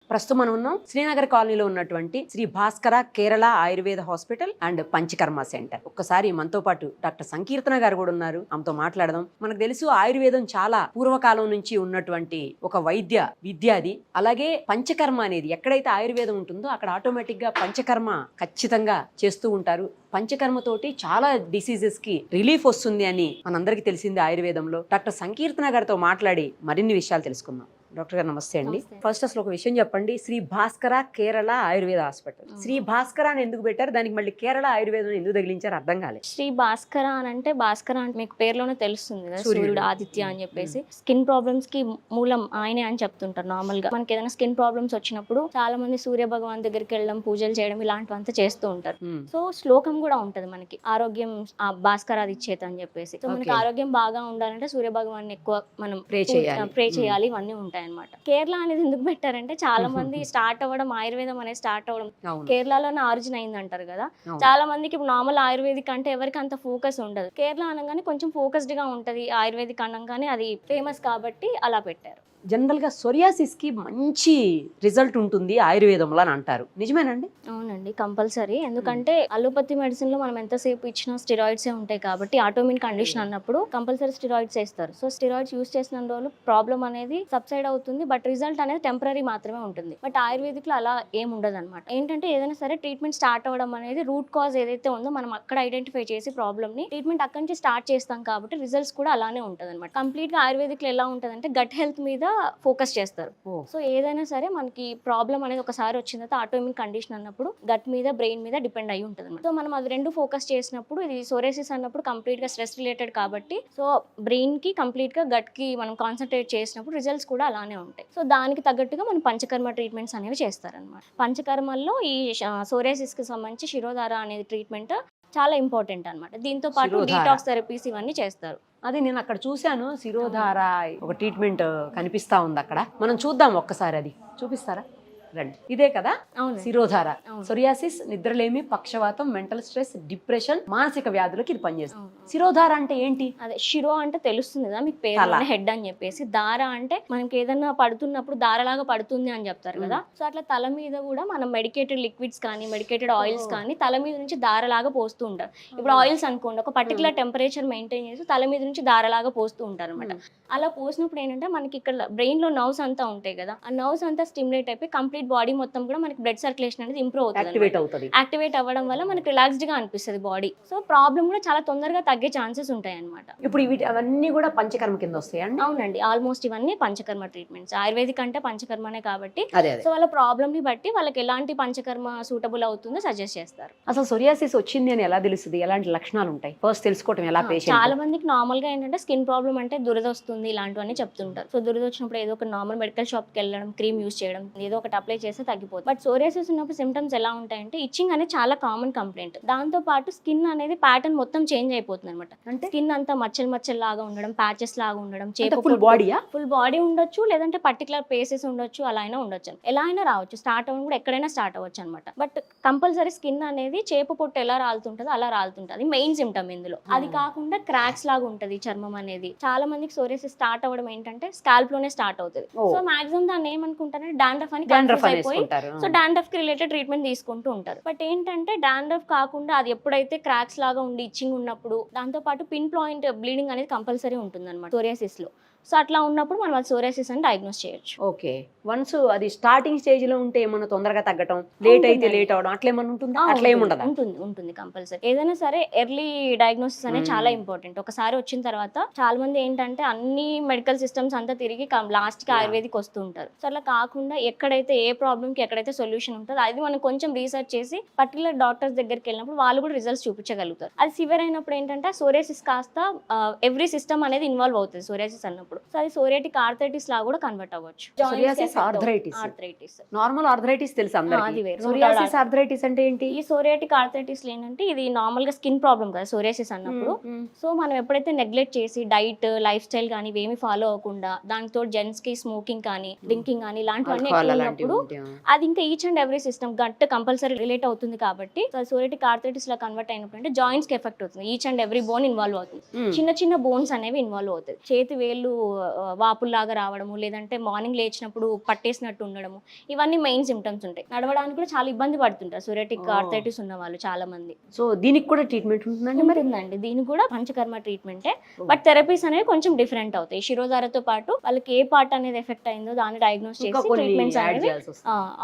ప్రస్తుతం మనం ఉన్నాం శ్రీనగర్ కాలనీలో ఉన్నటువంటి Shri Bhaskara Kerala Ayurveda hospital and Panchakarma centre. ఒక్కసారి మనతో పాటు డాక్టర్ సంకీర్తన గారు కూడా ఉన్నారు, ఆమెతో మాట్లాడదాం. మనకు తెలుసు ఆయుర్వేదం చాలా పూర్వకాలం నుంచి ఉన్నటువంటి ఒక విద్య అది. అలాగే పంచకర్మ అనేది ఎక్కడైతే ఆయుర్వేదం ఉంటుందో అక్కడ ఆటోమేటిక్ గా పంచకర్మ ఖచ్చితంగా చేస్తూ ఉంటారు. పంచకర్మతోటి చాలా డిసీజెస్ కి రిలీఫ్ వస్తుంది అని మనందరికీ తెలిసింది ఆయుర్వేదంలో. డాక్టర్ సంకీర్తన గారితో మాట్లాడి మరిన్ని విషయాలు తెలుసుకుందాం. డాక్టర్ గారు నమస్తే అండి. ఫస్ట్ అసలు ఒక విషయం చెప్పండి, శ్రీ భాస్కర కేరళ ఆయుర్వేద హాస్పిటల్ శ్రీ భాస్కర అని ఎందుకు పెట్టారు, దానికి మళ్ళీ కేరళ ఆయుర్వేదం ఎందుకు తగిలించారు అర్థం కాలేదు. శ్రీ భాస్కర అని అంటే భాస్కర అంటే మీకు పేరులోనే తెలుస్తుంది కదా, సూర్యుడు ఆదిత్య అని చెప్పేసి. స్కిన్ ప్రాబ్లమ్స్ కి మూలం ఆయనే అని చెప్తుంటారు. నార్మల్ గా మనకి ఏదైనా స్కిన్ ప్రాబ్లమ్స్ వచ్చినప్పుడు చాలా మంది సూర్య భగవాన్ దగ్గరికి వెళ్ళడం, పూజలు చేయడం ఇలాంటివంతా చేస్తూ ఉంటారు. సో శ్లోకం కూడా ఉంటది మనకి, ఆరోగ్యం భాస్కరాదిచ్చేత అని చెప్పేసి. సో మనకి ఆరోగ్యం బాగా ఉండాలంటే సూర్య భగవాన్ ఎక్కువ మనం ప్రే చేయాలి, ఇవన్నీ ఉంటాయి అనమాట. కేరళ అనేది ఎందుకు పెట్టారంటే చాలా మంది స్టార్ట్ అవ్వడం, ఆయుర్వేదం అనేది స్టార్ట్ అవ్వడం కేరళలోనే ఆరిజిన్ అయింది అంటారు కదా. చాలా మందికి నార్మల్ ఆయుర్వేదిక్ అంటే ఎవరికి అంత ఫోకస్ ఉండదు. కేరళ అనగానే కొంచెం ఫోకస్డ్ గా ఉంటది, ఆయుర్వేదిక్ అనగానే అది ఫేమస్ కాబట్టి అలా పెట్టారు. జనరల్ గా సోరియాసిస్ కి మంచి రిజల్ట్ ఉంటుంది ఆయుర్వేదంలో అని అంటారు, నిజమేనండి? అవునండి, కంపల్సరీ. ఎందుకంటే అలోపతి మెడిసిన్ లో మనం ఎంతసేపు ఇచ్చినా స్టెరాయిడ్సే ఉంటాయి కాబట్టి ఆటోమిన్ కండిషన్ అన్నప్పుడు కంపల్సరీ స్టెరాయిడ్స్ వేస్తారు. సో స్టెరాయిడ్స్ యూస్ చేసిన రోజులు ప్రాబ్లం అనేది సబ్సైడ్ అవుతుంది, బట్ రిజల్ట్ అనేది టెంపరీ మాత్రమే ఉంటుంది. బట్ ఆయుర్వేదిక్ లో అలా ఏం ఉండదు అనమాట. ఏంటంటే ఏదైనా సరే ట్రీట్మెంట్ స్టార్ట్ అవ్వడం అనేది రూట్ కాజ్ ఏదైతే ఉందో మనం అక్కడ ఐడెంటిఫై చేసి ప్రాబ్లమ్ ని ట్రీట్మెంట్ అక్కడి నుంచి స్టార్ట్ చేస్తాం కాబట్టి రిజల్ట్స్ కూడా అలానే ఉంటుంది అనమాట. కంప్లీట్ గా ఆయుర్వేదిక్ లో ఎలా ఉంటుంది అంటే గట్ హెల్త్ మీద ఫోకస్ చేస్తారు. సో ఏదైనా సరే మనకి ప్రాబ్లం అనేది ఒకసారి వచ్చిన తర్వాత ఆటోమిన్ కండిషన్ అన్నప్పుడు గట్ మీద, బ్రెయిన్ మీద డిపెండ్ అయ్యి ఉంటుంది అనమాట. సో మనం అది రెండు ఫోకస్ చేసినప్పుడు, ఇది సోరియాసిస్ అన్నప్పుడు కంప్లీట్ గా స్ట్రెస్ రిలేటెడ్ కాబట్టి సో బ్రెయిన్ కి కంప్లీట్ గా గట్ కి మనం కాన్సన్ట్రేట్ చేసినప్పుడు రిజల్ట్స్ కూడా అలానే ఉంటాయి. సో దానికి తగ్గట్టుగా మనం పంచకర్మ ట్రీట్మెంట్స్ అనేవి చేస్తారనమాట. పంచకర్మల్లో ఈ సోరియాసిస్ కి సంబంధించి శిరోధార అనేది ట్రీట్మెంట్ చాలా ఇంపార్టెంట్ అనమాట. దీంతో పాటు డీటాక్స్ థెరపీస్ ఇవన్నీ చేస్తారు. అది నేను అక్కడ చూశాను, శిరోధార ఒక ట్రీట్మెంట్ కనిపిస్తా ఉంది అక్కడ. మనం చూద్దాం ఒక్కసారి, అది చూపిస్తారా? రండి. ఇదే కదా శిరోధార. సోరియాసిస్, నిద్రలేమి, పక్షవాతం, మెంటల్ స్ట్రెస్, డిప్రెషన్, మానసిక వ్యాధులకి ఇది పనిచేస్తుంది. శిరోధార అంటే ఏంటి? అదే శిరో అంటే తెలుస్తుంది కదా మీకు, పేరు హెడ్ అని చెప్పేసి. దార అంటే మనకి ఏదైనా పడుతున్నప్పుడు దారలాగా పడుతుంది అని చెప్తారు కదా. సో అట్లా తల మీద కూడా మనం మెడికేటెడ్ లిక్విడ్స్ కానీ, మెడికేటెడ్ ఆయిల్స్ కానీ తల మీద నుంచి దారలాగా పోస్తూ ఉంటారు. ఇప్పుడు ఆయిల్స్ అనుకోండి, ఒక పర్టికులర్ టెంపరేచర్ మెయింటైన్ చేసి తల మీద నుంచి దారలాగా పోస్తూ ఉంటారు అనమాట. అలా పోసినప్పుడు ఏంటంటే మనకి ఇక్కడ బ్రెయిన్ లో నర్వ్స్ అంతా ఉంటాయి కదా, ఆ నర్వ్స్ అంతా స్టిమ్యులేట్ అయిపోయి కంప్లీట్ బాడీ మొత్తం కూడా మనకి బ్లడ్ సర్క్యులేషన్ అనేది ఇంప్రూవ్ అవుతుంది. యాక్టివేట్ అవ్వడం వల్ల మనకి రిలాక్స్డ్ గా అనిపిస్తుంది బాడీ. సో ప్రాబ్లం కూడా చాలా తొందరగా తగ్గే ఛాన్సెస్ ఉంటాయి అనమాట. ఇప్పుడు అవన్నీ కూడా పంచకర్మ కింద వస్తాయండి? అవునండి, ఆల్మోస్ట్ ఇవన్నీ పంచకర్మ ట్రీట్మెంట్స్. ఆయుర్వేదిక్ అంటే పంచకర్మనే కాబట్టి సో వాళ్ళ ప్రాబ్లమ్ ని బట్టి వాళ్ళకి ఎలాంటి పంచకర్మ సూటబుల్ అవుతుందో సజెస్ట్ చేస్తారు. అసలు సోరియాసిస్ వచ్చింది అని ఎలా తెలుస్తుంది, ఎలాంటి లక్షణాలు ఉంటాయి, ఫస్ట్ తెలుసుకోవడం ఎలా? పేషెంట్ చాలా మందికి నార్మల్ గా ఏంటంటే స్కిన్ ప్రాబ్లం అంటే దురద వస్తుంది ఇలాంటివన్నీ చెప్తుంటారు. సో దురద వచ్చినప్పుడు ఏదో ఒక నార్మల్ మెడికల్ షాప్ కి వెళ్ళడం, క్రీమ్ యూస్ చేయడం, ఏదో ఒకటి అప్లై చేస్తే తగ్గిపోతుంది. బట్ సోరియాసిస్ ఉన్నప్పుడు సిమ్టమ్స్ ఎలా ఉంటాయంటే ఇచ్చింగ్ అనేది చాలా కామన్ కంప్లైంట్. దాంతో పాటు స్కిన్ అనేది ప్యాటర్న్ మొత్తం చేంజ్ అయిపోతుంది అనమాట. అంటే స్కిన్ అంతా మచ్చలు లాగా ఉండడం, ప్యాచెస్ లాగా ఉండడం, ఫుల్ బాడీ ఉండొచ్చు, లేదంటే పర్టికులర్ ప్లేసెస్ ఉండొచ్చు, అలా అయినా ఉండొచ్చు. ఎలా అయినా రావచ్చు, స్టార్ట్ అవ్వడం కూడా ఎక్కడైనా స్టార్ట్ అవ్వచ్చు అనమాట. బట్ కంపల్సరీ స్కిన్ అనేది చేప పొట్టు ఎలా రాలుతుంటుందో అలా రాలుతుంటది, మెయిన్ సిమ్టమ్ ఇందులో. అది కాకుండా క్రాక్స్ లాగా ఉంటది చర్మం అనేది. చాలా మందికి సోరియాసిస్ స్టార్ట్ అవ్వడం ఏంటంటే స్కాల్ప్ లోనే స్టార్ట్ అవుతుంది. సో మాక్సిమం దాన్ని ఏమనుకుంటారంటే డాండ్రఫ్ అని అయిపోయి సో డాండ్రఫ్ కి రిలేటెడ్ ట్రీట్మెంట్ తీసుకుంటూ ఉంటారు. బట్ ఏంటంటే డాండ్రఫ్ కాకుండా అది ఎప్పుడైతే క్రాక్స్ లాగా ఉండి ఇచ్చింగ్ ఉన్నప్పుడు, దాంతో పాటు పిన్ పాయింట్ బ్లీడింగ్ అనేది కంపల్సరీ ఉంటుంది అనమాట సోరియాసిస్ లో. సో అట్లా ఉన్నప్పుడు మనం అది సోరియాసిస్ అని డయాగ్నోస్ చేయొచ్చు. ఓకే, వన్స్ అది స్టార్టింగ్ స్టేజ్ లో ఉంటే ఏమన్నా తొందరగా తగ్గటం, లేట్ అయితే లేట్ అవడం అట్లా ఏమన్నా ఉంటుందా? అట్లా ఏముండదా? ఉంటుంది కంపల్సరీ. ఏదైనా సరే ఎర్లీ డయాగ్నోసిస్ అనేది చాలా ఇంపార్టెంట్. ఒకసారి వచ్చిన తర్వాత చాలా మంది ఏంటంటే అన్ని మెడికల్ సిస్టమ్స్ అంతా తిరిగి లాస్ట్ కి ఆయుర్వేదిక్ వస్తూ ఉంటారు. సో అట్లా కాకుండా ఎక్కడైతే ఏ ప్రాబ్లమ్ కి ఎక్కడైతే సొల్యూషన్ ఉంటుందో అది మనం కొంచెం రీసెర్చ్ చేసి పర్టికులర్ డాక్టర్స్ దగ్గరికి వెళ్ళినప్పుడు వాళ్ళు కూడా రిజల్ట్స్ చూపించగలుగుతారు. అది సివియర్ అయినప్పుడు ఏంటంటే సోరియాసిస్ కాస్త ఎవ్రీ సిస్టమ్ అనేది ఇన్వాల్వ్ అవుతుంది సోరియాసిస్ అన్నప్పుడు. సో అది సోరియాటిక్ ఆర్థరైటిస్ లా కూడా కన్వర్ట్ అవ్వచ్చు. ఆర్థరైటిస్, నార్మల్ ఆర్థరైటిస్ తెలుసు అందరికీ. సోరియాసిస్ ఆర్థరైటిస్ అంటే ఏంటి? ఈ సోరియాటిక్ ఆర్థరైటిస్ ఏంటంటే ఇది నార్మల్ గా స్కిన్ ప్రాబ్లం కదా సోరియాసిస్ అన్నప్పుడు. సో మనం ఎప్పుడైతే నెగ్లెక్ట్ చేసి డైట్, లైఫ్ స్టైల్ కానీ ఇవేమి ఫాలో అవ్వకుండా దానితో జెంట్స్ కి స్మోకింగ్ కానీ, డ్రింకింగ్ కానీ ఇలాంటివన్నీ ఉన్నప్పుడు అది ఇంకా each and every system gut compulsory relate అవుతుంది కాబట్టి సోరియాటిక్ ఆర్థరైటిస్ లా కన్వర్ట్ అయినప్పుడు అంటే జాయింట్స్ కి ఎఫెక్ట్ అవుతుంది. Each and every bone involve అవుతుంది. చిన్న చిన్న బోన్స్ అనేవి ఇన్వాల్వ్ అవుతాయి. చేతి వేళ్ళు వాపుల్లాగా రావడము, లేదంటే మార్నింగ్ లేచినప్పుడు పట్టేసినట్టు ఉండడము, ఇవన్నీ మెయిన్ సిమ్టమ్స్ ఉంటాయి. నడవడానికి కూడా చాలా ఇబ్బంది పడుతుంటారు సోరియాటిక్ ఆర్థరైటిస్ ఉన్న వాళ్ళు చాలా మంది. సో దీనికి కూడా ట్రీట్మెంట్ ఉంటుందండి మరి? ఉందండి, దీనికి కూడా పంచకర్మ ట్రీట్మెంటే. బట్ థెరపీస్ అనేవి కొంచెం డిఫరెంట్ అవుతాయి. శిరోధారతో పాటు వాళ్ళకి ఏ పార్ట్ అనేది ఎఫెక్ట్ అయిందో దాన్ని డయాగ్నోస్ చేసి ట్రీట్మెంట్స్ అనేవి,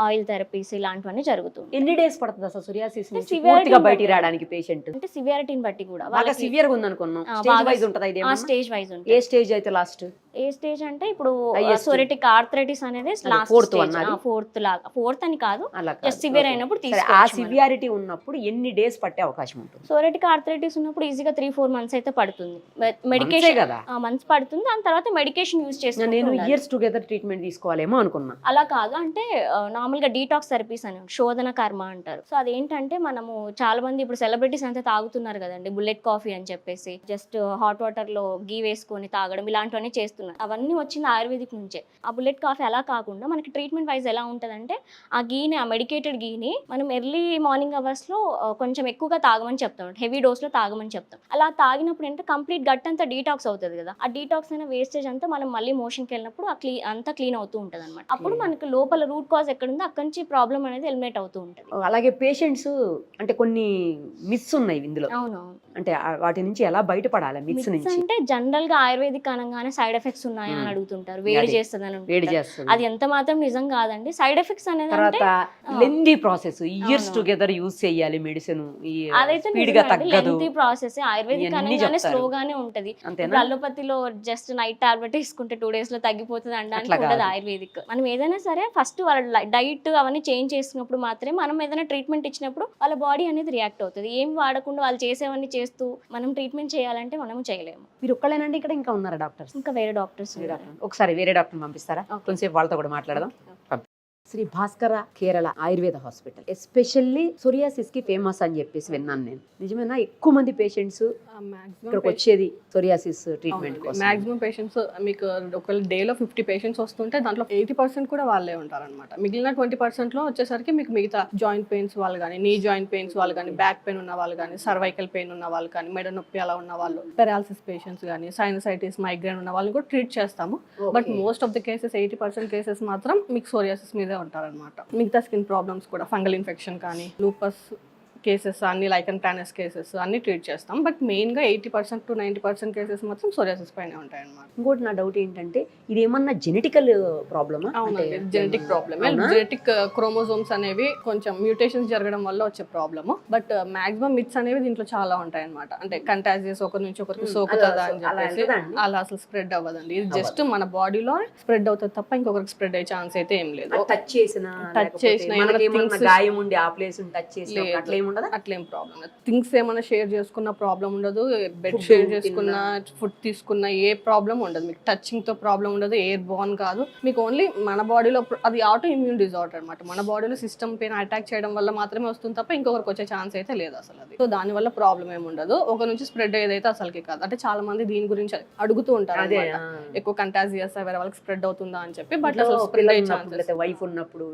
ఆయిల్ థెరపీస్ ఇలాంటివన్నీ జరుగుతుంది. ఎన్ని డేస్ పడుతుంది అసలు సోరియాసిస్ నుంచి Severity పూర్తిగా బట్టి. బయటికి రావడానికి పేషెంట్? అంటే సివియారిటీని బట్టి కూడా బాగా సివియర్ గా ఉందనుకున్నాం, స్టేజ్ వైజ్ ఉంటదా ఇది? స్టేజ్ వైజ్ ఏ ఉంటుంది. స్టేజ్ అయితే లాస్ట్? ఏ స్టేజ్ అంటే ఇప్పుడు Highest. సోరియాటిక్ ఆర్థరైటిస్ అనేది లాస్ట్ fourth స్టేజ్. అన్నారు. ఫోర్త్ అని కాదు, అలా జస్ట్ సివియర్ అయినప్పుడు సరే, ఆ తీసుకోవచ్చు. సివియారిటీ ఉన్నప్పుడు ఎన్ని డేస్ పట్టే అవకాశం ఉంటుంది? సోరియాటిక్ ఆర్థరైటిస్ ఉన్నప్పుడు ఈజీగా 3-4 months అయితే పడుతుంది. మంత్సే మెడికేషన్ కదా. మంత్స్ పడుతుంది. దాని తర్వాత మెడికేషన్ యూజ్ నేను చేస్తున్నాను. ఇయర్స్ టుగెదర్ ట్రీట్మెంట్ తీసుకోవాలేమో అనుకున్నా. అలా కాదు, అంటే నార్మల్ గా డీటాక్స్ థెరపీస్ అని శోధన కర్మ అంటారు. సో అదేంటంటే మనము చాలా మంది ఇప్పుడు సెలబ్రిటీస్ అంతా తాగుతున్నారు కదండి, బుల్లెట్ కాఫీ అని చెప్పేసి, జస్ట్ హాట్ వాటర్ లో గీ వేసుకొని తాగడం, ఇలాంటివన్నీ చేస్తున్నారు. అవన్నీ వచ్చింది ఆయుర్వేదిక్ నుంచే. ఆ బుల్లెట్ కాఫీ అలా కాకుండా మనకి ట్రీట్మెంట్ వైజ్ ఎలా ఉంటదంటే, ఆ గీని, ఆ మెడికేటెడ్ గీని మనం ఎర్లీ మార్నింగ్ అవర్స్ లో కొంచెం ఎక్కువగా తాగమని చెప్తాం, హెవీ డోస్ లో తాగమని చెప్తాం. అలా తాగినప్పుడు ఏంటంటే కంప్లీట్ గట్ అంతా డీటాక్స్ అవుతుంది కదా. ఆ డీటాక్స్ అయిన వేస్టేజ్ అంతా మనం మళ్ళీ మోషన్కి వెళ్ళినప్పుడు అంతా క్లీన్ అవుతూ ఉంటుంది అనమాట. అప్పుడు మనకి లోపల రూట్ కాజ్ ఎక్కడ ఉందో అక్కడి నుంచి ప్రాబ్లం అనేది ఎలిమినేట్ అవుతూ ఉంటుంది. అలాగే పేషెంట్స్ అంటే కొన్ని మిత్స్ ఉన్నాయి ఇందులో, అవునవును. అంటే వాటి నుంచి ఎలా బయటపడాలి? మిత్స్ మిత్స్ నుంచి అంటే జనరల్ గా ఆయుర్వేదిక్ అనగానే సైడ్ ఎఫెక్ట్స్ ఉన్నాయా అని అడుగుతుంటారు, వేడి చేస్తుంది అని వేడి అంటుంటారు. చేస్తుంది. అది ఎంత మాత్రం నిజం కాదండి. సైడ్ ఎఫెక్ట్స్ అనేది అంటే తర్వాత lengthy process, years together use చేయాలి మెడిసిన్, అదైతే స్పీడ్ గా తగ్గదు. Lengthy process. ఆయుర్వేదిక్ ఇవన్నీ అనగానే చెప్తారు. స్లోగానే ఉంటది. అంతేనా? ఇప్పుడు అల్లోపతిలో జస్ట్ నైట్ టాబ్లెట్ తీసుకుంటే 2 days లో తగ్గిపోతుంది అనడానికి అట్లా ఉండదు కాదు. ఆయుర్వేదిక్. మనం ఏదైనా సరే ఫస్ట్ వాళ్ళ డైట్ అవన్నీ చేంజ్ చేసుకున్నప్పుడు మాత్రమే మనం ఏదైనా ట్రీట్మెంట్ ఇచ్చినప్పుడు వాళ్ళ బాడీ అనేది రియాక్ట్ అవుతుంది. ఏం వాడకుండా వాళ్ళు చేసేవన్నీ చేస్తూ మనం ట్రీట్మెంట్ చేయాలంటే మనము చేయలేము. మీరు ఒక్కళ్ళేనండి ఇక్కడ ఇంకా ఉన్నారా డాక్టర్స్? ఇంకా వేరే డాక్టర్స్ ఒకసారి వేరే డాక్టర్ పంపిస్తారా? కొంచెంసేపు వాళ్ళతో కూడా మాట్లాడదాం. Shri Bhaskara Kerala Ayurveda hospital especially psoriasis కి ఫేమస్ అని చెప్పేసి విన్నాను నేను. నిజమేనా? ఎక్కువ మంది పేషెంట్స్ ఇక్కడికి వచ్చేది సోరియాసిస్ ట్రీట్మెంట్ కోసం. మాక్సిమం పేషెంట్స్ మీకు ఒక డేలో 50 పేషెంట్స్ వస్తుంటే దాంట్లో 80% కూడా వాళ్ళే ఉంటారనమాట. మిగిలిన 20% లో వచ్చేసరికి మీకు మిగతా జాయింట్ పెయిన్స్ వాళ్ళు కానీ, నీ జాయింట్ పెయిన్స్ వాళ్ళు కానీ, బ్యాక్ పెయిన్ ఉన్న వాళ్ళు కానీ, సర్వైకల్ పెయిన్ ఉన్న వాళ్ళు కానీ, మెడ నొప్పి అలా ఉన్న వాళ్ళు, పెరాలసిస్ పేషెంట్స్ కానీ, సైనసైటిస్, మైగ్రేన్ ఉన్న వాళ్ళని కూడా ట్రీట్ చేస్తాము. But most of the cases 80% cases మాత్రం మీకు సోరియాసిస్ మీదే ఉంటారనమాట. మిగతా స్కిన్ ప్రాబ్లమ్స్ కూడా, ఫంగల్ ఇన్ఫెక్షన్ కానీ, లూపస్ కేసెస్ అన్ని, లైకన్ ప్లానస్ కేసెస్ అన్ని ట్రీట్ చేస్తాం. బట్ మెయిన్గా 80% to 90% కేసెస్ మాత్రం సోరియాసిస్ పైన ఉంటాయి అన్నమాట. ఇంకోటి నా డౌట్ ఏంటంటే, ఇది ఏమన్నా జెనెటికల్ ప్రాబ్లమా? అవునండి, జెనెటిక్ ప్రాబ్లమే. జెనెటిక్ క్రోమోజోమ్స్ అనేవి కొంచెం మ్యూటేషన్స్ జరగడం వల్ల వచ్చే ప్రాబ్లము. బట్ మాక్సిమం మిత్స్ అనేవి దీంట్లో చాలా ఉంటాయి అనమాట. అంటే కంటాజియస్, ఒకరి నుంచి ఒకరికి సోకుతుందా అని చెప్పేసి అలా అసలు స్ప్రెడ్ అవ్వదండి. ఇది జస్ట్ మన బాడీలో స్ప్రెడ్ అవుతుంది తప్ప ఇంకొకరికి స్ప్రెడ్ అయ్యే ఛాన్స్ అయితే ఏం లేదు. టచ్ చేసిన గాయం ఉండి ఆ ప్లేస్ టచ్ చేసిన అట్లేం ప్రాబ్లం లేదు. థింగ్స్ ఏమైనా షేర్ చేసుకున్న ప్రాబ్లం ఉండదు, బెడ్ షేర్ చేసుకున్న, ఫుడ్ తీసుకున్న ఏ ప్రాబ్లం ఉండదు. మీకు టచింగ్ తో ప్రాబ్లం ఉండదు, ఎయిర్ బోర్న్ కాదు. మీకు ఓన్లీ మన బాడీలో అది ఆటో ఇమ్యూన్ డిజార్డర్ అనమాట. మన బాడీలో సిస్టమ్ పైన అటాక్ చేయడం వల్ల మాత్రమే వస్తుంది తప్ప ఇంకొకరికి వచ్చే ఛాన్స్ అయితే లేదు అసలు. అది సో దాని వల్ల ప్రాబ్లం ఏమి ఉండదు. ఒక నుంచి స్ప్రెడ్ అయ్యేదైతే అసలుకి కాదు. అంటే చాలా మంది దీని గురించి అడుగుతూ ఉంటారు అన్నమాట. ఎక్కువ కంటాజియస్ వేరే వాళ్ళకి స్ప్రెడ్ అవుతుందా అని చెప్పి. బట్ అసలు స్ప్రెడ్ అయ్యే ఛాన్సెస్ వైఫ్ ఉన్నప్పుడు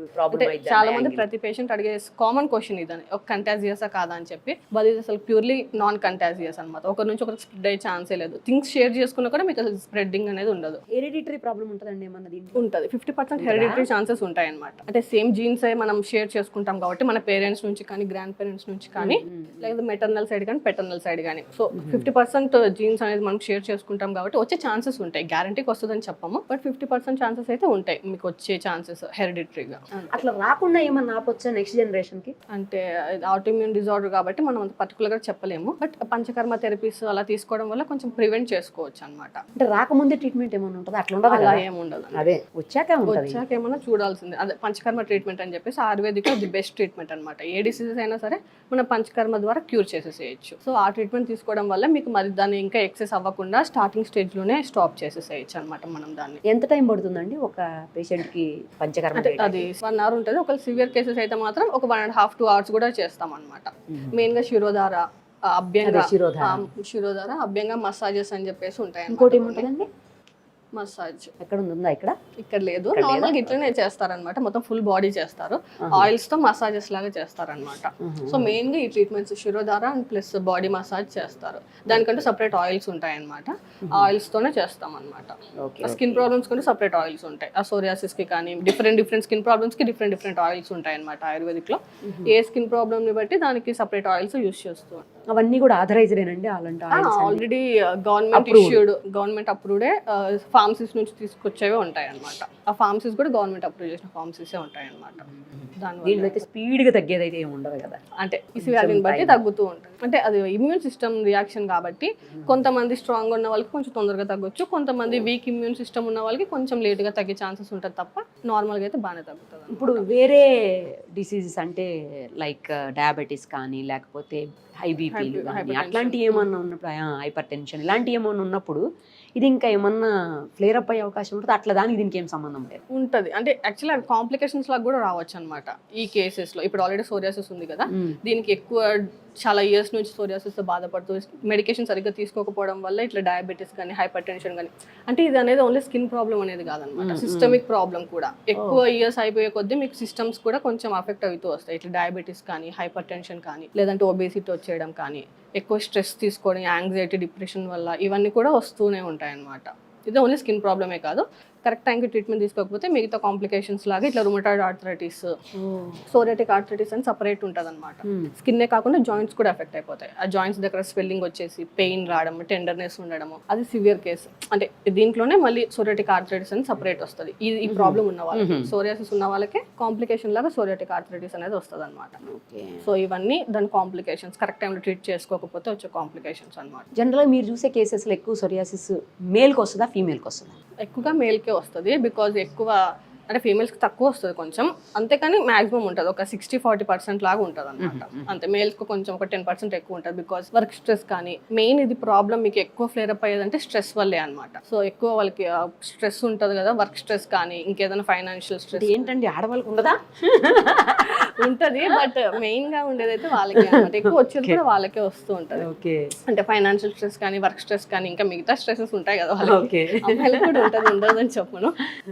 చాలా మంది ప్రతి పేషెంట్ అడిగే కామన్ క్వశ్చన్ ఇదని, ఒక కంటాజియస్ కాదా అని చెప్పి. బట్ ఇది అసలు ప్యూర్లీ నాన్ కంటాజియస్ అనమాట. ఒకరి నుంచి ఒకరికి స్ప్రెడ్ అయ్యే ఛాన్సే లేదు. థింగ్స్ షేర్ చేసుకున్నా కూడా మీకు అసలు స్ప్రెడ్డింగ్ అనేది ఉండదు. హెరిడిటరీ ప్రాబ్లం ఉంటుందండి ఏమన్నా దీంట్లో? ఉంటుంది, 50% హెరిడిటరీ ఛాన్సెస్ ఉంటాయి అనమాట. అంటే సేమ్ జీన్స్ మనం షేర్ చేసుకుంటాం కాబట్టి మన పేరెంట్స్ నుంచి కానీ, గ్రాండ్ పేరెంట్స్ నుంచి కానీ, లేదా మెటర్నల్ సైడ్ కానీ, పెటర్నల్ సైడ్ కానీ. సో 50% జీన్స్ అనేది మనం షేర్ చేసుకుంటాం కాబట్టి వచ్చే ఛాన్సెస్ ఉంటాయి. గ్యారంటీకి వస్తుందని చెప్పము, బట్ 50% ఛాన్సెస్ అయితే ఉంటాయి మీకు వచ్చే ఛాన్సెస్ హెరిడిటరీగా. అట్లా రాకుండా ఏమన్నా ఆపొచ్చా నెక్స్ట్ జనరేషన్ కి? అంటే ఆటోఇమ్యూన్ డిజార్డర్ కాబట్టి మనం అంత పర్టికులర్ గా చెప్పలేము. బట్ పంచకర్మ థెరపీస్ అలా తీసుకోవడం వల్ల కొంచెం ప్రివెంట్ చేసుకోవచ్చు అనమాట. అంటే రాకముందే ట్రీట్మెంట్ ఏమైనా ఉంటుంది? అట్లా ఉండదు, అలా ఏముండదు. అదే వచ్చాక ఏమన్నా చూడాల్సిందే. అదే పంచకర్మ ట్రీట్మెంట్ అని చెప్పేసి ఆయుర్వేదిక్ ది బెస్ట్ ట్రీట్మెంట్ అనమాట. ఏ డిసీజెస్ అయినా సరే మన పంచకర్మ ద్వారా క్యూర్ చేసేసేయచ్చు. సో ఆ ట్రీట్మెంట్ తీసుకోవడం వల్ల మీకు మరి దాన్ని ఇంకా ఎక్సెస్ అవ్వకుండా స్టార్టింగ్ స్టేజ్ లోనే స్టాప్ చేసేసేయచ్చు అనమాట మనం దాన్ని. ఎంత టైం పడుతుందండి ఒక పేషెంట్ కి పంచకర్మ? అది 1 hour ఉంటుంది. ఒక సివియర్ కేసెస్ అయితే మాత్రం ఒక 1.5 to 2 hours కూడా చేస్తాం అనమాట. మెయిన్ గా శిరోధార, అభ్యంగా, శిరోధార, అభ్యంగా మసాజెస్ అని చెప్పేసి ఉంటాయి. ఇంకోటి ఏముంటుందండి? మసాజ్ ఎక్కడ ఉందా ఇక్కడ? ఇక్కడ లేదు, ఇక్కడ నార్మల్ లేదా? ఇట్లనే చేస్తారనమాట, మొత్తం ఫుల్ బాడీ చేస్తారు, ఆయిల్స్ తో మసాజెస్ లాగా చేస్తారనమాట. సో మెయిన్ గా ఈ treatments శిరోధార and plus body massage చేస్తారు. దానికంటే సపరేట్ ఆయిల్స్ ఉంటాయి అనమాట, ఆయిల్స్ తోనే చేస్తాం అనమాట. స్కిన్ ప్రాబ్లమ్స్ కంటే సపరేట్ ఆయిల్స్ ఉంటాయి. ఆ సోరియాసిస్ కి కానీ డిఫరెంట్ స్కిన్ ప్రాబ్లమ్స్ కి డిఫరెంట్ ఆయిల్స్ ఉంటాయి అనమాట ఆయుర్వేదిక్ లో. ఏ స్కిన్ ప్రాబ్లమ్ ని బట్టి దానికి సపరేట్ ఆయిల్స్ యూస్ చేస్తూ ఉంటాం. అవన్నీ కూడా ఆథరైజ్డేనండి అలాంటి oils? Already government issued, government అప్రూవ్డే ఫార్మసీస్ నుంచి తీసుకొచ్చేవే ఉంటాయి అనమాట. ఆ ఫార్మసీస్ కూడా గవర్నమెంట్ అప్రూవ్ చేసిన ఫార్మసీసే ఉంటాయి అనమాట. దీనిలో దానివల్ల అయితే స్పీడ్ గా తగ్గేది అయితే ఏమి ఉండదు కదా? అంటే ఈ వ్యాధిని బట్టి తగ్గుతూ ఉంటుంది. అంటే అది ఇమ్యూన్ సిస్టమ్ రియాక్షన్ కాబట్టి కొంతమంది స్ట్రాంగ్ ఉన్న వాళ్ళకి కొంచెం తొందరగా తగ్గొచ్చు, కొంతమంది వీక్ ఇమ్యూన్ సిస్టమ్ ఉన్న వాళ్ళకి కొంచెం లేట్ గా తగ్గే ఛాన్సెస్ ఉంటుంది తప్ప నార్మల్గా అయితే బాగానే తగ్గుతుంది. ఇప్పుడు వేరే డిసీజెస్ అంటే లైక్ డయాబెటీస్ కానీ లేకపోతే హై బీపీలు కానీ అట్లాంటివి ఏమన్నా ఉన్నప్పుడు, హైపర్ టెన్షన్ ఇలాంటివి ఏమన్నా ఉన్నప్పుడు ఇది ఇంకా ఏమన్నా ఫ్లేర్ అప్ అయ్యే అవకాశం ఉంటుంది? అట్లా దానికి దీనికి ఏం సంబంధం లేదు? ఉంటుంది. అంటే యాక్చువల్లీ అవి కాంప్లికేషన్స్ లాగా కూడా రావచ్చు అనమాట ఈ కేసెస్ లో. ఇప్పుడు ఆల్రెడీ సోరియాసిస్ ఉంది కదా, దీనికి ఎక్కువ చాలా ఇయర్స్ నుంచి సోరియాసిస్ తో బాధపడుతూ మెడికేషన్ సరిగ్గా తీసుకోకపోవడం వల్ల ఇట్లా డయాబెటీస్ కానీ హైపర్ టెన్షన్ కానీ, అంటే ఇది అనేది ఓన్లీ స్కిన్ ప్రాబ్లం అనేది కాదనమాట, సిస్టమిక్ ప్రాబ్లం కూడా. ఎక్కువ ఇయర్స్ అయిపోయే కొద్దీ మీకు సిస్టమ్స్ కూడా కొంచెం అఫెక్ట్ అవుతూ వస్తాయి. ఇట్లా డయాబెటీస్ కానీ హైపర్ టెన్షన్ కానీ లేదంటే ఒబేసిటీ వచ్చేయడం కానీ, ఎక్కువ స్ట్రెస్ తీసుకోవడం, యాంగ్జైటీ, డిప్రెషన్ వల్ల ఇవన్నీ కూడా వస్తూనే ఉంటాయి అన్నమాట. ఇది ఓన్లీ స్కిన్ ప్రాబ్లమే కాదు, కరెక్ట్ టైంకి ట్రీట్మెంట్ తీసుకోకపోతే మిగతా కాంప్లికేషన్స్ లాగా ఇట్లా రుమటాయిడ్ ఆర్థరైటిస్, సోరియాటిక్ ఆర్థరైటిస్ అని సపరేట్ ఉంటుంది అనమాట. స్కిన్నే కాకుండా జాయింట్స్ కూడా ఎఫెక్ట్ అయిపోతాయి. ఆ జాయింట్స్ దగ్గర స్వెల్లింగ్ వచ్చేసి పెయిన్ రావడం, టెండర్నెస్ ఉండడము, అది సివియర్ కేసు. అంటే దీంట్లోనే మళ్ళీ సోరియాటిక్ ఆర్థరైటిస్ అని సపరేట్ వస్తుంది. ఈ ప్రాబ్లం ఉన్న వాళ్ళకి, సోరియాసిస్ ఉన్న వాళ్ళకి కాంప్లికేషన్ లాగా సోరియాటిక్ ఆర్థరైటిస్ అనేది వస్తుంది అనమాట. సో ఇవన్నీ దాని కాంప్లికేషన్స్, కరెక్ట్ టైంలో ట్రీట్ చేసుకోకపోతే వచ్చే కాంప్లికేషన్స్ అనమాట. జనరల్గా మీరు చూసే కేసెస్లో ఎక్కువ సోరియాసిస్ మేల్కి వస్తుందా ఫీమేల్కి వస్తుందా? ఎక్కువగా మేల్కే వస్తుంది, బికాజ్ ఎక్కువ అంటే ఫీమేల్స్కి తక్కువ వస్తుంది కొంచెం, అంతేకాని మాక్సిమం ఉంటుంది ఒక 60-40% లాగా ఉంటుంది అనమాట. అంతే, మేల్స్కి కొంచెం ఒక 10% ఎక్కువ ఉంటుంది. బికాజ్ వర్క్ స్ట్రెస్ కానీ, మెయిన్ ఇది ప్రాబ్లం మీకు ఎక్కువ ఫ్లేర్ అప్ అయ్యేదంటే స్ట్రెస్ వల్లే అనమాట. సో ఎక్కువ వాళ్ళకి స్ట్రెస్ ఉంటుంది కదా, వర్క్ స్ట్రెస్ కానీ ఇంకేదైనా ఫైనాన్షియల్ స్ట్రెస్. ఏంటండి ఆడవాళ్ళకి ఉండదా? ఉంటుంది, బట్ మెయిన్ గా ఉండేది అయితే వాళ్ళకే అనమాట. ఎక్కువ వచ్చేది కూడా వాళ్ళకే వస్తూ ఉంటుంది. ఓకే, అంటే ఫైనాన్షియల్ స్ట్రెస్ కానీ, వర్క్ స్ట్రెస్ కానీ, ఇంకా మిగతా స్ట్రెసెస్ ఉంటాయి కదా వాళ్ళకి, అమ్మాయిలకు కూడా ఉంటుంది, ఉండదని చెప్పను.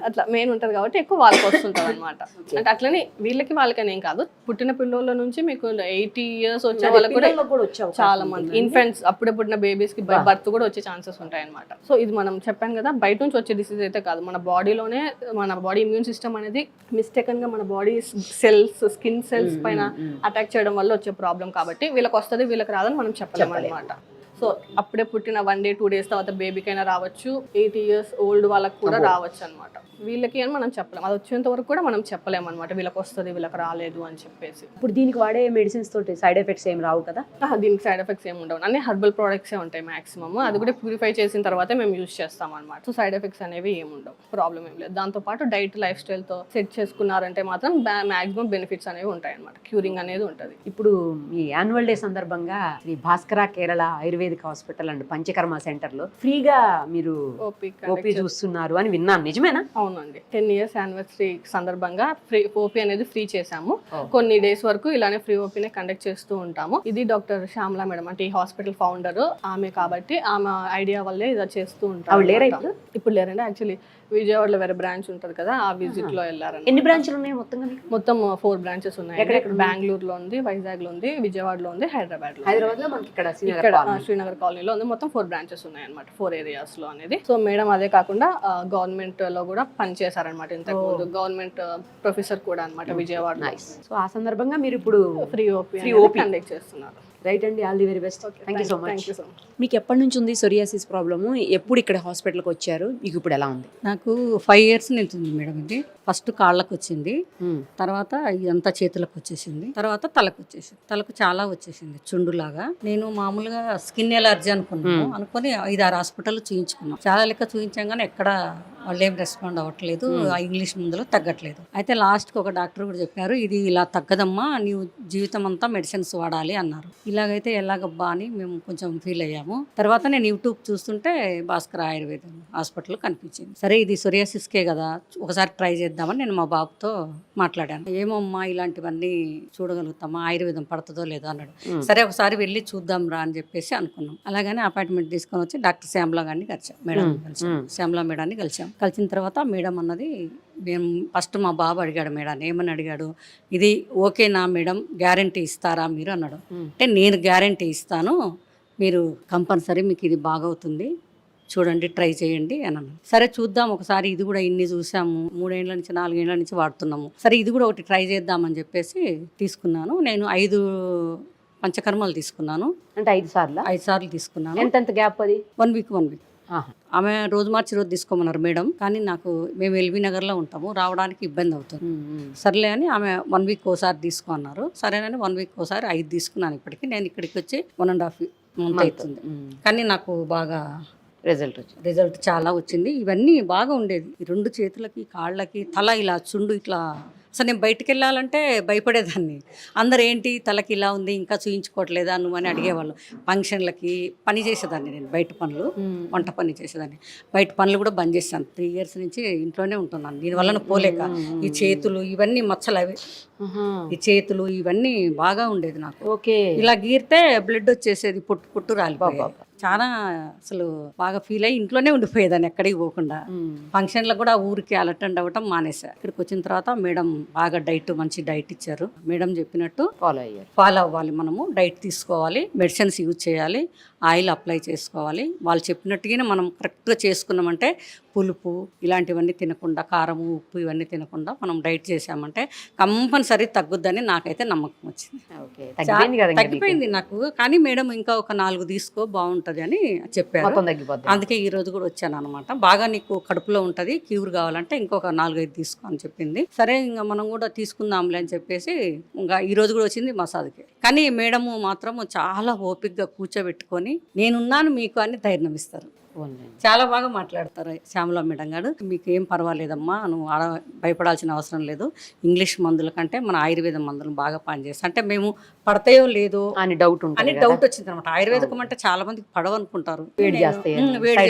అట్లా మెయిన్ ఉంటుంది కాబట్టి ఎక్కువ వాళ్ళకి వస్తుంటది అనమాట. అంటే అట్లనే వీళ్ళకి వాళ్ళకని ఏం కాదు, పుట్టిన పిల్లల నుంచి మీకు 80 years వచ్చే వాళ్ళకి కూడా చాలా మంది ఇన్ఫెంట్స్, అప్పుడే పుట్టిన బేబీస్ కి బర్త్ కూడా వచ్చే ఛాన్సెస్ ఉంటాయి అనమాట. సో ఇది మనం చెప్పాను కదా, బయట నుంచి వచ్చే డిసీజ్ అయితే కాదు, మన బాడీలోనే మన బాడీ ఇమ్యూన్ సిస్టమ్ అనేది మిస్టేకన్ గా మన బాడీ సెల్స్, స్కిన్ సెల్స్ పైన అటాక్ చేయడం వల్ల వచ్చే ప్రాబ్లం కాబట్టి వీళ్ళకి వస్తుంది వీళ్ళకి రాదని మనం చెప్పలేము అనమాట. సో అప్పుడే పుట్టిన 1 day 2 days తర్వాత బేబీకైనా రావచ్చు, 80 years ఓల్డ్ వాళ్ళకి కూడా రావచ్చు అనమాట. వీళ్ళకి అని మనం చెప్పలేము, అది వచ్చేంత వరకు కూడా మనం చెప్పలేము అనమాట, వీళ్ళకి వస్తుంది వీళ్ళకి రాలేదు అని చెప్పేసి. ఇప్పుడు దీనికి వాడే మెడిసిన్స్ తోటి సైడ్ ఎఫెక్ట్స్ ఏం రావు కదా? దీనికి సైడ్ ఎఫెక్ట్స్ ఏమి ఉండవు, అన్ని హెర్బల్ ప్రోడక్ట్సే ఉంటాయి మాక్సిమమ్. అది కూడా ప్యూరిఫై చేసిన తర్వాతే మేము యూజ్ చేస్తాం అనమాట. సో సైడ్ ఎఫెక్ట్స్ అనేవి ఏమి ఉండవు, ప్రాబ్లం ఏం లేదు. దాంతోపాటు డైట్, లైఫ్ స్టైల్తో సెట్ చేసుకున్నారంటే మాత్రం మాక్సిమం బెనిఫిట్స్ అనేవి ఉంటాయి అనమాట, క్యూరింగ్ అనేది ఉంటుంది. ఇప్పుడు ఈ యాన్యువల్ డే సందర్భంగా Shri Bhaskara Kerala Ayurvedic hospital and Panchakarma centre లో ఫ్రీగా మీరు ఓపీ చూస్తున్నారు అని విన్నాను, నిజమేనా? అవునండి, 10 years యానివర్సరీ సందర్భంగా ఫ్రీ ఓపీ అనేది ఫ్రీ చేసాము. కొన్ని డేస్ వరకు ఇలానే ఫ్రీ ఓపీనే కండక్ట్ చేస్తూ ఉంటాము. ఇది డాక్టర్ శ్యామల మేడం, అంటే ఈ హాస్పిటల్ ఫౌండర్ ఆమె, కాబట్టి ఆమె ఐడియా వల్లే ఇలా చేస్తూ ఉంటాం. ఇప్పుడు లేరండి, యాక్చువల్లీ విజయవాడలో వేరే బ్రాంచ్ ఉంటుంది కదా, ఆ విజిట్ లో వెళ్ళారు. ఎన్ని బ్రాంచ్లు ఉన్నాయి మొత్తంగా? మొత్తం 4 branches ఉన్నాయి. బెంగళూరులో ఉంది, వైజాగ్ లో ఉంది, విజయవాడలో ఉంది, హైదరాబాద్ లో ఇక్కడ శ్రీనగర్ కాలనీలో ఉంది. మొత్తం 4 branches ఉన్నాయి అనమాట, 4 areas లో అనేది. సో మేడం అదే కాకుండా గవర్నమెంట్ లో కూడా పనిచేశారనమాట ఇంతకు ముందు, గవర్నమెంట్ ప్రొఫెసర్ కూడా అనమాట విజయవాడ. సో ఆ సందర్భంగా మీరు ఇప్పుడు ఫ్రీ ఓపీ కండక్ట్ చేస్తున్నారు. రైట్ అండి, all the very best. Thank you so much. మీకు ఎప్పటి నుంచి ఉంది సోరియాసిస్ ప్రాబ్లము? ఎప్పుడు ఇక్కడ హాస్పిటల్కి వచ్చారు? మీకు ఇప్పుడు ఎలా ఉంది? నాకు 5 years నుంచి ఉంది మేడం. ఇది ఫస్ట్ కాళ్ళకు వచ్చింది, తర్వాత ఇదంతా చేతులకు వచ్చేసింది, తర్వాత తలకు వచ్చేసింది. తలకు చాలా వచ్చేసింది చుండులాగా. నేను మామూలుగా స్కిన్ ఎలర్జీ అనుకున్నాను, అనుకుని 5-6 హాస్పిటల్ చూయించుకున్నాం. చాలా లెక్క చూయించాం కానీ ఎక్కడ వాళ్ళు ఏం రెస్పాండ్ అవ్వట్లేదు, ఆ ఇంగ్లీష్ మందులో తగ్గట్లేదు. అయితే లాస్ట్కి ఒక డాక్టర్ కూడా చెప్పారు, ఇది ఇలా తగ్గదమ్మా, నీవు జీవితం అంతా మెడిసిన్స్ వాడాలి అన్నారు. ఇలాగైతే ఎలాగబ్బా అని మేము కొంచెం ఫీల్ అయ్యాము. తర్వాత నేను యూట్యూబ్ చూస్తుంటే భాస్కర్ ఆయుర్వేదం హాస్పిటల్ కనిపించింది. సరే ఇది సోరియాసిస్కే కదా, ఒకసారి ట్రై చేద్దామని నేను మా బాబుతో మాట్లాడాను. ఏమమ్మా ఇలాంటివన్నీ చూడగలుగుతామా, ఆయుర్వేదం పడుతుందో లేదో అన్నాడు. సరే ఒకసారి వెళ్ళి చూద్దాం రా అని చెప్పేసి అనుకున్నాం. అలాగనే అపాయింట్మెంట్ తీసుకొని వచ్చి డాక్టర్ శ్యామలా గారిని కలిసాం, మేడం కలిసాం, శ్యామలా మేడాన్ని కలిసాం. కలిసిన తర్వాత మేడం అన్నది, మేము ఫస్ట్ మా బాబు అడిగాడు మేడం, ఏమని అడిగాడు, ఇది ఓకేనా మేడం, గ్యారంటీ ఇస్తారా మీరు అన్నాడు. అంటే నేను గ్యారంటీ ఇస్తాను, మీరు కంపల్సరీ మీకు ఇది బాగవుతుంది, చూడండి, ట్రై చేయండి అని అన్నాను. సరే చూద్దాం ఒకసారి, ఇది కూడా ఇన్ని చూసాము, 3 ఏళ్ల నుంచి 4 ఏళ్ల నుంచి వాడుతున్నాము, సరే ఇది కూడా ఒకటి ట్రై చేద్దామని చెప్పేసి తీసుకున్నాను. నేను 5 పంచకర్మలు తీసుకున్నాను. అంటే 5 సార్లు 5 సార్లు తీసుకున్నాను. ఎంత గ్యాప్ అది? 1 వీక్ ఆమె రోజు మార్చి రోజు తీసుకోమన్నారు మేడం. కానీ నాకు, మేము ఎల్బీ నగర్లో ఉంటాము, రావడానికి ఇబ్బంది అవుతుంది. సర్లే అని ఆమె 1 వీక్ ఒకసారి తీసుకో అన్నారు. సరేనని 1 వీక్ ఒకసారి 5 తీసుకున్నాను. ఇప్పటికి నేను ఇక్కడికి వచ్చి 1.5 మంత్ అవుతుంది. కానీ నాకు బాగా రిజల్ట్ చాలా వచ్చింది. ఇవన్నీ బాగా ఉండేది, ఈ 2 చేతులకి, కాళ్ళకి, తల ఇలా చుండు ఇట్లా. అసలు నేను బయటికి వెళ్ళాలంటే భయపడేదాన్ని. అందరు ఏంటి తలకి ఇలా ఉంది, ఇంకా చూయించుకోవట్లేదా నువ్వు అని అడిగేవాళ్ళు. ఫంక్షన్లకి పని చేసేదాన్ని నేను, బయట పనులు, వంట పని చేసేదాన్ని. బయట పనులు కూడా బంద్ చేశాను. 3 years నుంచి ఇంట్లోనే ఉంటున్నాను. దీనివల్ల పోలేక ఈ చేతులు ఇవన్నీ మచ్చలు, అవి ఈ చేతులు ఇవన్నీ బాగా ఉండేది నాకు. ఓకే, ఇలా గీరితే బ్లడ్ వచ్చేసేది, పుట్టు రాలిపోయేది. చాలా అసలు బాగా ఫీల్ అయ్యి ఇంట్లోనే ఉండిపోయేదాన్ని, ఎక్కడికి పోకుండా. ఫంక్షన్లకు కూడా ఊరికి అటెండ్ అవ్వటం మానేసా. ఇక్కడికి వచ్చిన తర్వాత మేడం బాగా మంచి డైట్ ఇచ్చారు. మేడం చెప్పినట్టు ఫాలో అవ్వాలి, మనము డైట్ తీసుకోవాలి, మెడిసిన్స్ యూజ్ చేయాలి, ఆయిల్ అప్లై చేసుకోవాలి. వాళ్ళు చెప్పినట్టుగానే మనం కరెక్ట్గా చేసుకున్నామంటే, పులుపు ఇలాంటివన్నీ తినకుండా, కారము ఉప్పు ఇవన్నీ తినకుండా మనం డైట్ చేసామంటే కంపల్సరీ తగ్గుద్దని నాకైతే నమ్మకం వచ్చింది. తగ్గిపోయింది నాకు. కానీ మేడం ఇంకా ఒక 4 తీసుకో బాగుంటుంది అని చెప్పారు. అందుకే ఈ రోజు కూడా వచ్చాను అనమాట. బాగా నీకు కడుపులో ఉంటుంది, క్యూర్ కావాలంటే ఇంకొక 4-5 తీసుకో అని చెప్పింది. సరే ఇంకా మనం కూడా తీసుకుందాంలే అని చెప్పేసి ఇంకా ఈ రోజు కూడా వచ్చింది మసాజ్కి. కానీ మేడము మాత్రము చాలా ఓపికగా కూర్చోబెట్టుకొని, నేనున్నాను మీకు అని ధైర్యం ఇస్తారు. చాలా బాగా మాట్లాడతారు శ్యామలా మేడం గారు. మీకు ఏం పర్వాలేదమ్మా, నువ్వు భయపడాల్సిన అవసరం లేదు, ఇంగ్లీష్ మందుల కంటే మన ఆయుర్వేద మందులు బాగా పనిచేస్తాయి. అంటే మేము పడతాయో లేదో అని డౌట్ వచ్చింది అనమాట. ఆయుర్వేదకం అంటే చాలా మందికి పడవనుకుంటారు, వేడి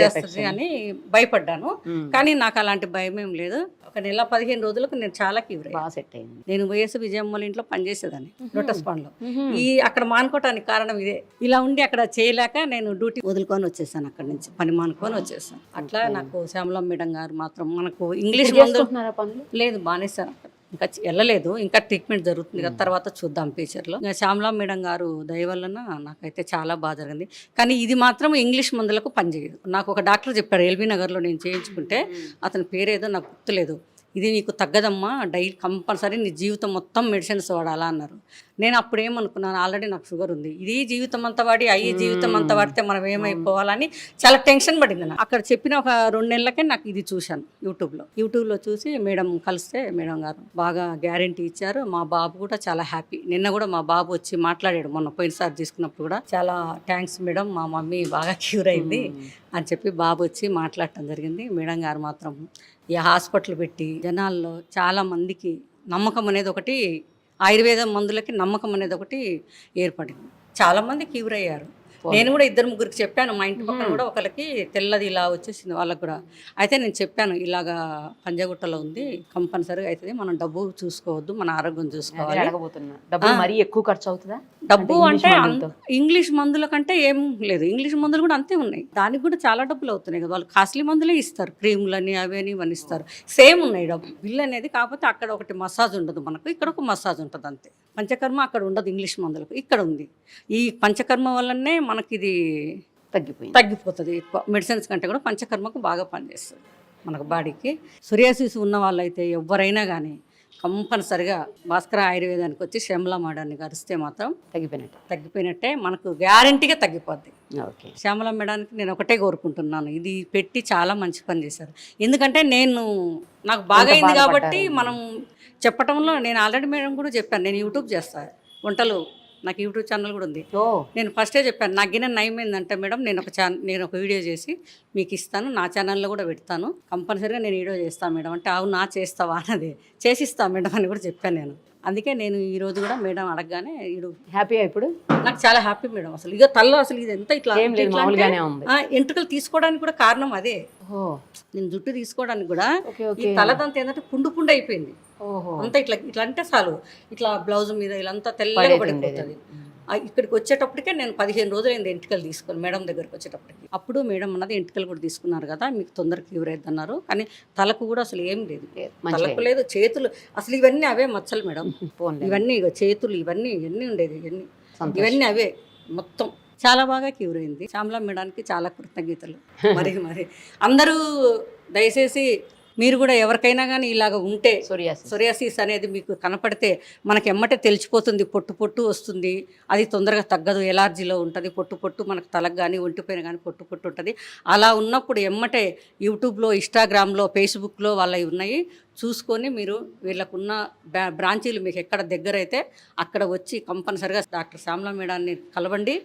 చేస్తుంది అని భయపడ్డాను. కానీ నాకు అలాంటి భయం ఏం లేదు. ఒక నెల 15 రోజులకు నేను చాలా క్యూర్ అయ్యాను. నేను వైఎస్ విజయమ్మల ఇంట్లో పనిచేసేదాన్ని, లోటస్ పండ్లో. అక్కడ మానుకోవటానికి కారణం ఇదే. ఇలా ఉండి అక్కడ చేయలేక నేను డ్యూటీ వదులుకొని వచ్చేసాను, అక్కడి నుంచి పని మానుకొని వచ్చేసాను. అట్లా నాకు శ్యామలా మేడం గారు మాత్రం మనకు ఇంగ్లీష్ మందులు లేదు, మానేసాను. ఇంకా వెళ్ళలేదు, ఇంకా ట్రీట్మెంట్ జరుగుతుంది కదా, తర్వాత చూద్దాం ఫ్యూచర్లో. ఇంకా శ్యామలా మేడం గారు దయ వలన నాకైతే చాలా బాగా జరిగింది. కానీ ఇది మాత్రం ఇంగ్లీష్ మందులకు పనిచేయదు. నాకు ఒక డాక్టర్ చెప్పాడు, ఎల్బీ నగర్లో నేను చేయించుకుంటే, అతని పేరేదో నాకు గుర్తులేదు, ఇది నీకు తగ్గదమ్మా, డైలీ కంపల్సరీ నీ జీవితం మొత్తం మెడిసిన్స్ వాడాలా అన్నారు. నేను అప్పుడు ఏమనుకున్నాను, ఆల్రెడీ నాకు షుగర్ ఉంది, ఇది జీవితం అంతా వాడి జీవితం అంతా వాడితే మనం ఏమైపోవాలని చాలా టెన్షన్ పడింది నాకు. అక్కడ చెప్పిన ఒక 2 నెలలకే నాకు ఇది చూశాను యూట్యూబ్లో చూసి మేడం కలిస్తే మేడం గారు బాగా గ్యారంటీ ఇచ్చారు. మా బాబు కూడా చాలా హ్యాపీ. నిన్న కూడా మా బాబు వచ్చి మాట్లాడాడు, మొన్న పోయినసారి తీసుకున్నప్పుడు కూడా, చాలా థ్యాంక్స్ మేడం, మా మమ్మీ బాగా క్యూర్ అయింది అని చెప్పి బాబు వచ్చి మాట్లాడటం జరిగింది. మేడం గారు మాత్రం ఈ హాస్పిటల్ పెట్టి జనాల్లో చాలా మందికి నమ్మకం అనేది ఒకటి, ఆయుర్వేద మందులకి నమ్మకం అనేది ఒకటి ఏర్పడింది. చాలామంది క్యూర్ అయ్యారు. నేను కూడా 2-3 చెప్పాను. మా ఇంటి పక్కన కూడా ఒకరికి తెల్లది ఇలా వచ్చేసింది, వాళ్ళకు కూడా. అయితే నేను చెప్పాను, ఇలాగా పంజగుట్టలో ఉంది, కంపల్సరీగా అవుతుంది, మనం డబ్బు చూసుకోవద్దు, మన ఆరోగ్యం చూసుకోవాలి. ఎక్కువ ఖర్చు అవుతుందా డబ్బు అంటే? ఇంగ్లీష్ మందుల కంటే ఏం లేదు, ఇంగ్లీష్ మందులు కూడా అంతే ఉన్నాయి, దానికి కూడా చాలా డబ్బులు అవుతున్నాయి కదా. వాళ్ళు కాస్ట్లీ మందులే ఇస్తారు, క్రీములని అవని ఇవన్నీ ఇస్తారు, సేమ్ ఉన్నాయి డబ్బు బిల్ అనేది. కాకపోతే అక్కడ ఒకటి మసాజ్ ఉండదు మనకు, ఇక్కడ ఒక మసాజ్ ఉంటుంది అంతే. పంచకర్మ అక్కడ ఉండదు ఇంగ్లీష్ మందులకు, ఇక్కడ ఉంది. ఈ పంచకర్మ వల్లనే మనకి ఇది తగ్గిపోతుంది. ఎక్కువ మెడిసిన్స్ కంటే కూడా పంచకర్మకు బాగా పనిచేస్తుంది మనకు బాడీకి. సోరియాసిస్ ఉన్న వాళ్ళైతే ఎవరైనా కానీ కంపల్సరిగా భాస్కర ఆయుర్వేదానికి వచ్చి శ్యామలా మేడాన్ని కలిస్తే మాత్రం తగ్గిపోయినట్టే, మనకు గ్యారంటీగా తగ్గిపోద్ది. శ్యామలా మేడానికి నేను ఒకటే కోరుకుంటున్నాను, ఇది పెట్టి చాలా మంచి పని చేశారు. ఎందుకంటే నాకు బాగా అయింది కాబట్టి మనం చెప్పటంలో, నేను ఆల్రెడీ మేడం కూడా చెప్పాను, నేను యూట్యూబ్ చేస్తాను, వంటలు నాకు యూట్యూబ్ ఛానల్ కూడా ఉంది. ఓ నేను ఫస్టే చెప్పాను నాకు గిన్నె నయం ఏంటంటే మేడం నేను ఒక వీడియో చేసి మీకు ఇస్తాను, నా ఛానల్లో కూడా పెడతాను, కంపల్సరీగా నేను వీడియో చేస్తాను మేడం అంటే అవునా చేస్తావా అన్నది, చేసిస్తాను మేడం అని కూడా చెప్పాను నేను. అందుకే నేను ఈ రోజు కూడా మేడం అడగగానే హ్యాపీయా ఇప్పుడు? నాకు చాలా హ్యాపీ మేడం. అసలు ఇక తల్లో అసలు ఇది ఎంత ఇట్లా ఏం లేదు, మామూలుగానే ఉంది. ఎంట్రుకలు తీసుకోవడానికి కూడా కారణం అదే. ఓ నేను జుట్టు తీసుకోవడానికి కూడా ఓకే ఈ ఓకే. తలదంతా ఏంటంటే పుండు అయిపోయింది ఓహో అంతా. ఇట్లా అంటే చాలు ఇట్లా బ్లౌజ్ మీద ఇలాంతా తెల్లగా పడిపోతుంది. ఇక్కడికి వచ్చేటప్పటికే నేను 15 రోజులైంది ఎంటికలు తీసుకొని మేడం దగ్గరికి వచ్చేటప్పటికి. అప్పుడు మేడం అన్నది ఎంటికలు కూడా తీసుకున్నారు కదా మీకు తొందరగా క్యూర్ అవుతుంది అన్నారు. కానీ తలకు కూడా అసలు ఏం లేదు, తలకు లేదు, చేతులు అసలు ఇవన్నీ అవే మచ్చలు మేడం. ఇవన్నీ ఇక చేతులు ఇవన్నీ ఉండేది, ఇవన్నీ అవే మొత్తం. చాలా బాగా క్యూర్ అయింది. శ్యామల మేడానికి చాలా కృతజ్ఞతలు. మరి అందరూ దయచేసి మీరు కూడా ఎవరికైనా కానీ ఇలాగ ఉంటే సోరియాసిస్ అనేది మీకు కనపడితే మనకి ఎమ్మటే తెలిసిపోతుంది, పొట్టు వస్తుంది, అది తొందరగా తగ్గదు, ఎలర్జీలో ఉంటుంది, పొట్టు మనకు తలకు కానీ ఒంటిపైన కానీ పొట్టు ఉంటుంది. అలా ఉన్నప్పుడు ఎమ్మటే యూట్యూబ్లో, ఇన్స్టాగ్రామ్లో, ఫేస్బుక్లో వాళ్ళవి ఉన్నాయి, చూసుకొని మీరు వీళ్ళకున్న బ్రాంచీలు మీకు ఎక్కడ దగ్గర అయితే అక్కడ వచ్చి కంపల్సరిగా డాక్టర్ శ్యామల మేడాన్ని కలవండి.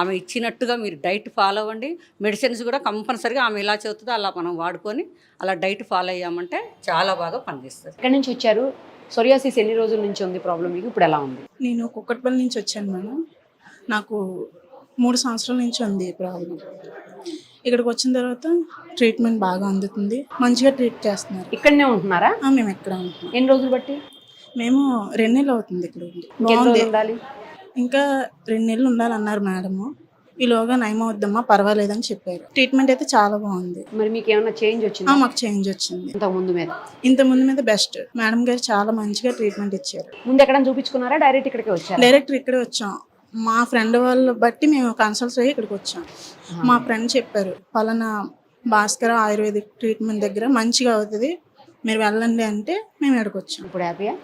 ఆమె ఇచ్చినట్టుగా మీరు డైట్ ఫాలో అవ్వండి. మెడిసిన్స్ కూడా కంపల్సరిగా ఆమె ఎలా చెబుతుందో అలా మనం వాడుకొని అలా డైట్ ఫాలో అయ్యామంటే చాలా బాగా పనిచేస్తుంది. ఎక్కడి నుంచి వచ్చారు? సోరియాసిస్ ఎన్ని రోజుల నుంచి ఉంది ప్రాబ్లం మీకు? ఇప్పుడు ఎలా ఉంది? నేను కుక్కట్పల్లి నుంచి వచ్చాను మేడం. నాకు 3 సంవత్సరాల నుంచి ఉంది ఈ ప్రాబ్లం. ఇక్కడికి వచ్చిన తర్వాత ట్రీట్మెంట్ బాగా అందుతుంది, మంచిగా ట్రీట్ చేస్తున్నారు. ఇక్కడనే ఉంటున్నారా? మేము ఎక్కడ ఉంటున్నాం. ఎన్ని రోజులు బట్టి? మేము 2 నెలలు అవుతుంది ఇక్కడ ఉండి. బాగుంది. ఉండాలి ఇంకా 2 నెలలు ఉండాలన్నారు మేడము. ఈలోగా నయం అవుద్దమ్మా పర్వాలేదని చెప్పారు. ట్రీట్మెంట్ అయితే చాలా బాగుంది. మరి మీకు ఏమైనా చేంజ్ వచ్చింది? మాకు చేంజ్ వచ్చింది. ఇంత ముందు మీద బెస్ట్. మేడం గారు చాలా మంచిగా ట్రీట్మెంట్ ఇచ్చారు. ముందు ఎక్కడ చూపించుకున్నారా? డైరెక్ట్ ఇక్కడికి వచ్చారు? డైరెక్ట్ ఇక్కడే వచ్చాం. మా ఫ్రెండ్ వాళ్ళు బట్టి మేము కన్సల్ట్ అయ్యి ఇక్కడికి వచ్చాం. మా ఫ్రెండ్ చెప్పారు పలానా భాస్కర ఆయుర్వేదిక్ ట్రీట్మెంట్ దగ్గర మంచిగా అవుతుంది, మీరు వెళ్ళండి అంటే మేము ఇక్కడికి వచ్చాం. ఇప్పుడు హ్యాపీయా?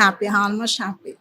Happy, almost happy.